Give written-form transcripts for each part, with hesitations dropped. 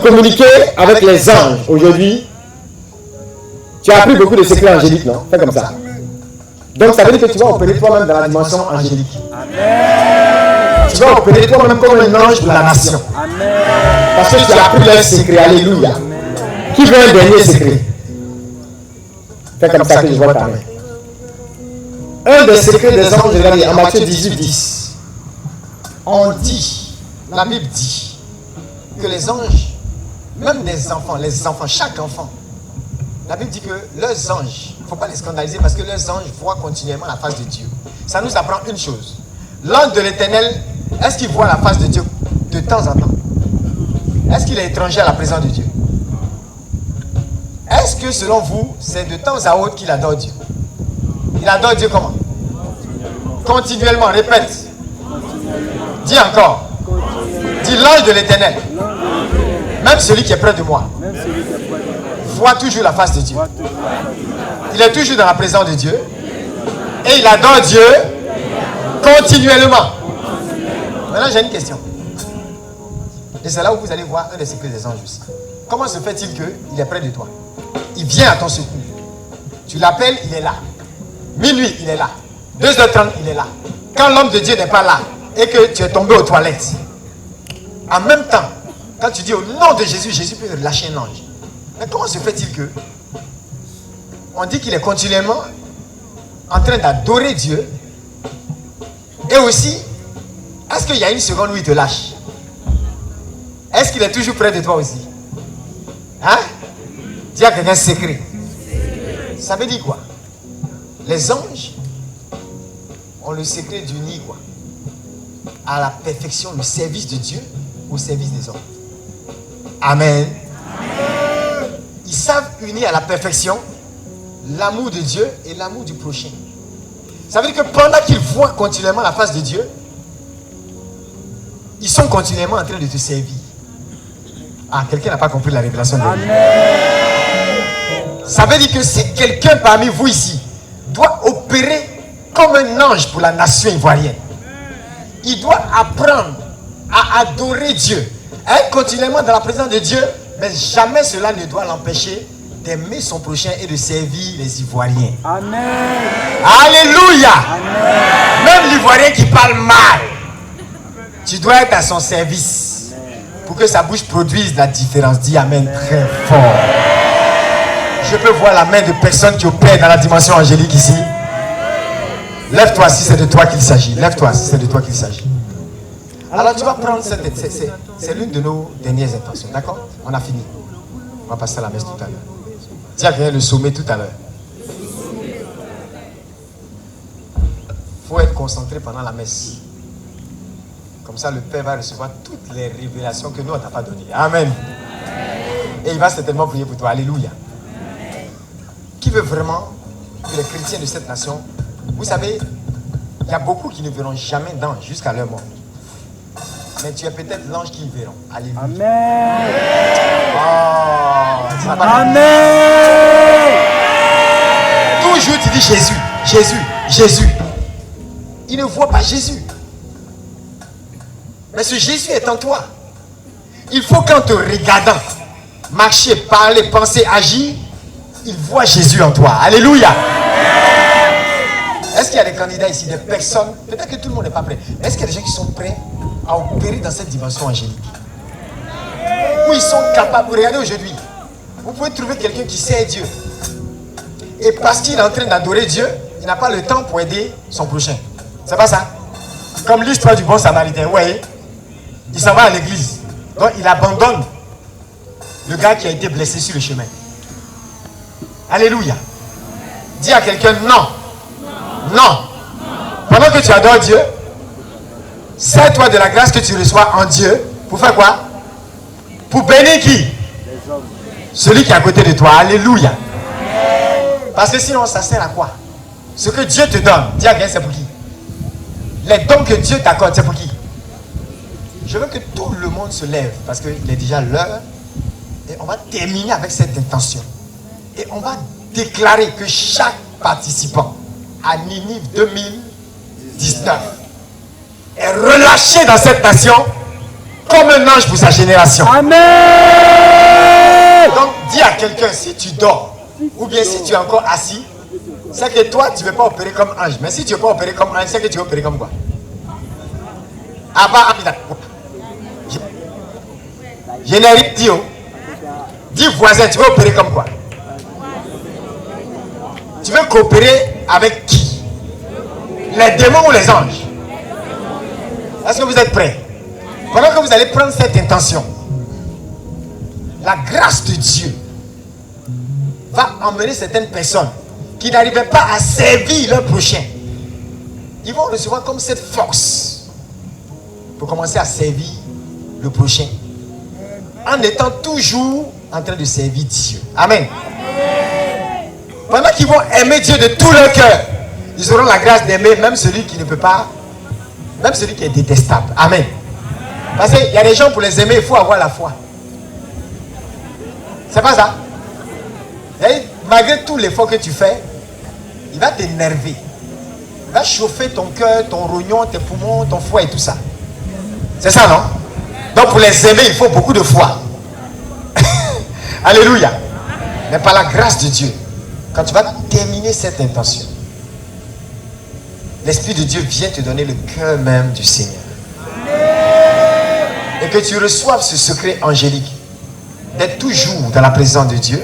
communiquer avec les anges aujourd'hui, tu as appris beaucoup de secrets angéliques, non? Fais comme ça. Donc ça veut dire que tu vas opérer toi-même dans la dimension angélique. Amen. Tu vas opérer toi-même comme un ange pour la nation. Amen. Parce que tu as appris leur secret. Alléluia. Amen. Qui veut un dernier secret? Fais comme ça que je vois ta main. Un des secrets des anges, regardez, en Matthieu 18, 10. On dit, la Bible dit, que les anges, même des enfants, chaque enfant, la Bible dit que leurs anges, il ne faut pas les scandaliser parce que leurs anges voient continuellement la face de Dieu. Ça nous apprend une chose. L'ange de l'Éternel, est-ce qu'il voit la face de Dieu de temps en temps? Est-ce qu'il est étranger à la présence de Dieu? Est-ce que selon vous, c'est de temps à autre qu'il adore Dieu? Il adore Dieu comment? Continuellement, répète. Dis encore. Dis l'ange de l'Éternel. Même celui qui est près de moi voit toujours la face de Dieu. Il est toujours dans la présence de Dieu. Et il adore Dieu continuellement. Maintenant, j'ai une question. Et c'est là où vous allez voir un des secrets des anges aussi. Comment se fait-il qu'il est près de toi? Il vient à ton secours. Tu l'appelles, il est là. Minuit, il est là. 2h30, il est là. Quand l'homme de Dieu n'est pas là et que tu es tombé aux toilettes, en même temps, quand tu dis au nom de Jésus, Jésus peut relâcher un ange. Mais comment se fait-il que on dit qu'il est continuellement en train d'adorer Dieu et aussi, est-ce qu'il y a une seconde où il te lâche? Est-ce qu'il est toujours près de toi aussi? Hein? Dis à quelqu'un secret. Ça veut dire quoi? Les anges ont le secret d'unir quoi? À la perfection, le service de Dieu au service des hommes. Amen. Amen. Ils savent unir à la perfection l'amour de Dieu et l'amour du prochain. Ça veut dire que pendant qu'ils voient continuellement la face de Dieu, ils sont continuellement en train de te servir. Ah, quelqu'un n'a pas compris la révélation de Dieu. Ça veut dire que si quelqu'un parmi vous ici doit opérer comme un ange pour la nation ivoirienne, il doit apprendre à adorer Dieu, à être continuellement dans la présence de Dieu, mais jamais cela ne doit l'empêcher d'aimer son prochain et de servir les Ivoiriens. Amen. Alléluia. Amen. Même l'Ivoirien qui parle mal, tu dois être à son service pour que sa bouche produise la différence. Dis Amen très fort. Je peux voir la main de personnes qui opèrent dans la dimension angélique ici. Lève-toi si c'est de toi qu'il s'agit. Lève-toi si c'est de toi qu'il s'agit. Alors tu vas prendre cette... C'est l'une de nos dernières intentions. D'accord? On a fini. On va passer à la messe tout à l'heure. Dis à quelqu'un le sommet tout à l'heure. Il faut être concentré pendant la messe. Comme ça, le Père va recevoir toutes les révélations que nous, on ne t'a pas données. Amen. Et il va certainement prier pour toi. Alléluia. Qui veut vraiment que les chrétiens de cette nation... Vous savez, il y a beaucoup qui ne verront jamais d'ange jusqu'à leur mort. Mais tu es peut-être l'ange qu'ils verront. Alléluia. Amen. Oh, Amen. Toujours tu dis Jésus, Jésus, Jésus. Il ne voit pas Jésus. Mais ce Jésus est en toi. Il faut qu'en te regardant, marcher, parler, penser, agir, il voit Jésus en toi. Alléluia. Est-ce qu'il y a des candidats ici, des personnes, peut-être que tout le monde n'est pas prêt. Est-ce qu'il y a des gens qui sont prêts à opérer dans cette dimension angélique? Où ils sont capables. Regardez aujourd'hui, vous pouvez trouver quelqu'un qui sait Dieu. Et parce qu'il est en train d'adorer Dieu, il n'a pas le temps pour aider son prochain. C'est pas ça? Comme l'histoire du bon samaritain. Vous voyez, il s'en va à l'église. Donc il abandonne le gars qui a été blessé sur le chemin. Alléluia. Dis à quelqu'un non. Non. Pendant que tu adores Dieu, sers-toi de la grâce que tu reçois en Dieu. Pour faire quoi? Pour bénir qui? Celui qui est à côté de toi. Alléluia. Parce que sinon, ça sert à quoi? Ce que Dieu te donne, dis à quelqu'un, c'est pour qui? Les dons que Dieu t'accorde, c'est pour qui? Je veux que tout le monde se lève parce qu'il est déjà l'heure. Et on va terminer avec cette intention. Et on va déclarer que chaque participant à Ninive 2019 est relâché dans cette nation comme un ange pour sa génération. Amen. Donc dis à quelqu'un, si tu dors, ou bien si tu es encore assis, c'est que toi tu ne veux pas opérer comme ange. Mais si tu ne veux pas opérer comme ange, c'est que tu veux opérer comme quoi? Je n'ai rien dit. Dis voisin, tu veux opérer comme quoi? Tu veux coopérer avec qui? Les démons ou les anges? Est-ce que vous êtes prêts? Pendant que vous allez prendre cette intention, la grâce de Dieu va emmener certaines personnes qui n'arrivaient pas à servir leur prochain. Ils vont recevoir comme cette force pour commencer à servir le prochain en étant toujours en train de servir Dieu. Amen. Pendant qu'ils vont aimer Dieu de tout leur cœur, ils auront la grâce d'aimer même celui qui ne peut pas, même celui qui est détestable. Amen. Parce qu'il y a des gens, pour les aimer, il faut avoir la foi. C'est pas ça? Et malgré tout l'effort que tu fais, il va t'énerver. Il va chauffer ton cœur, ton rognon, tes poumons, ton foie et tout ça. C'est ça, non? Donc pour les aimer, il faut beaucoup de foi. Alléluia. Mais par la grâce de Dieu, quand tu vas terminer cette intention, l'Esprit de Dieu vient te donner le cœur même du Seigneur. Et que tu reçoives ce secret angélique d'être toujours dans la présence de Dieu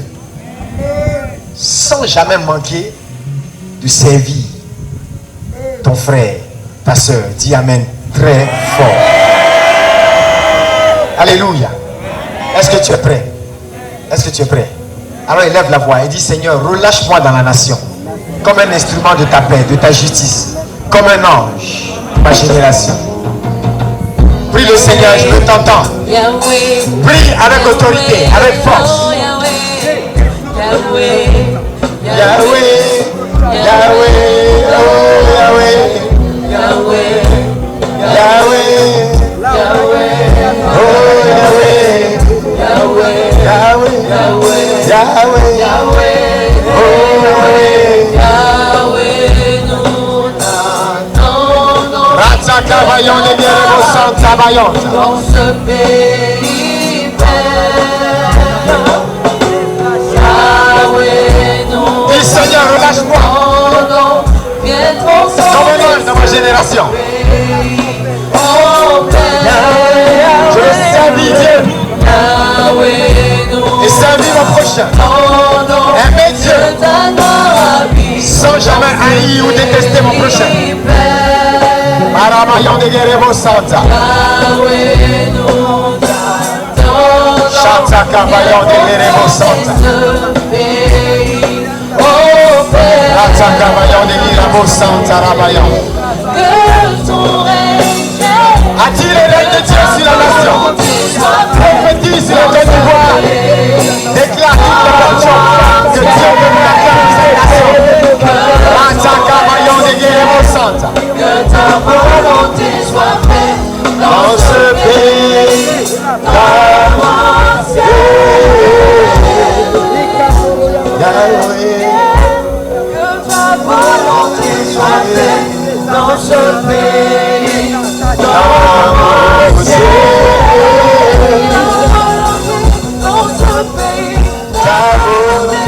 sans jamais manquer de servir ton frère, ta soeur. Dis Amen très fort. Alléluia. Est-ce que tu es prêt? Est-ce que tu es prêt? Alors élève la voix et dis Seigneur, relâche-moi dans la nation comme un instrument de ta paix, de ta justice, comme un ange pour ma génération. Prie le Seigneur, je veux t'entendre. Prie avec autorité, avec force. Yahweh, Yahweh, Yahweh, oh Yahweh, Yahweh, Yahweh, oh Yahweh, Yahweh, Yahweh, Yahweh, Yahweh, oh Yahweh, Yahweh, nous t'attendons. Ratsakavayon de Guerrero Santa Vayon. Dans ce pays Yahweh, nous dis Seigneur, relâche-moi. Comme un ange dans ma génération. Je veux servir Dieu et servir mon prochain. Aimer Dieu sans jamais haïr ou détester mon prochain. Maramayon de Guerrero Santa. Chatakabayon de Guerrero Santa. Chatakabayon de Guerrero Santa Rabayon. Attire les règles de Dieu sur la nation. Prophétise sur le pouvoir. Déclare toute la portion que Dieu veut nous acclamer cette nation. Ratsakabayon de Guerrero Santa. Que ta volonté soit faite dans ce pays. Yahweh. Que ta volonté soit faite dans ce pays. Dans ce pays. Ta volonté